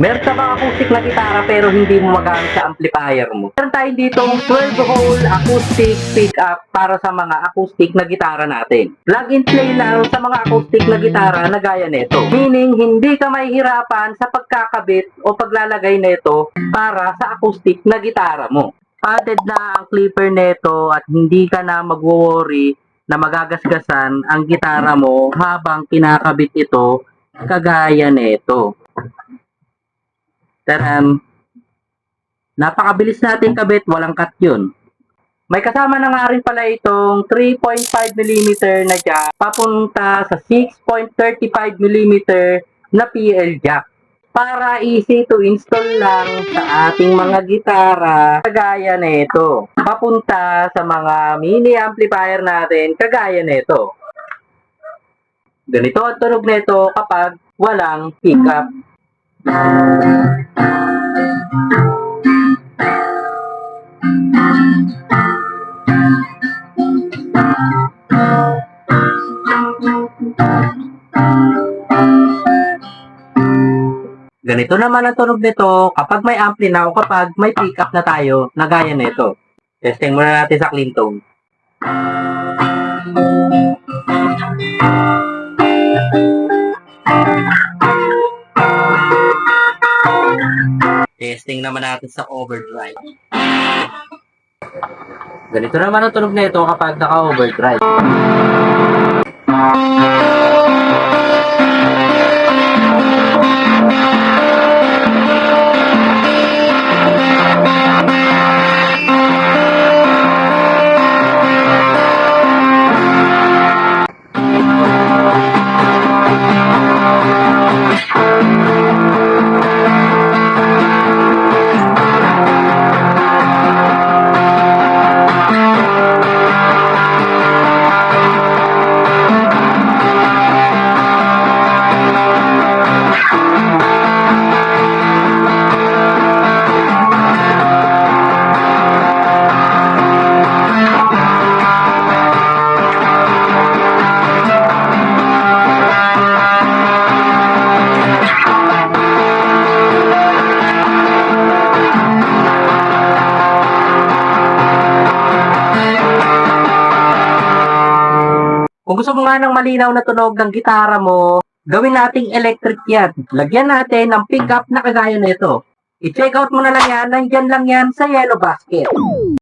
Meron ka bang acoustic na gitara pero hindi mo magamit sa amplifier mo? Meron tayo ditong 12-hole acoustic pickup para sa mga acoustic na gitara natin. Plug and play lang sa mga acoustic na gitara na gaya nito. Meaning, hindi ka mahihirapan sa pagkakabit o paglalagay nito para sa acoustic na gitara mo. Padded na ang clipper nito at hindi ka na magwo-worry na magagasgasan ang gitara mo habang kinakabit ito kagaya nito. Taran, napakabilis natin kabit, walang cut yun. May kasama na nga rin pala itong 3.5mm na jack papunta sa 6.35mm na PL jack para easy to install lang sa ating mga gitara kagaya nito. Papunta sa mga mini amplifier natin kagaya nito. Ganito ang tunog nito kapag walang pickup. Ganito naman ang tunog nito kapag may ampli na o kapag may pickup na tayo na gaya nito. Testing muna natin sa clean tone. Testing naman natin sa overdrive. Ganito naman ang tunog nito kapag naka-overdrive. Kung gusto mo nga ng malinaw na tunog ng gitara mo, gawin nating electric yan. Lagyan natin ng pickup na kagaya nito. I-check out mo na lang yan, nandyan lang yan sa yellow basket.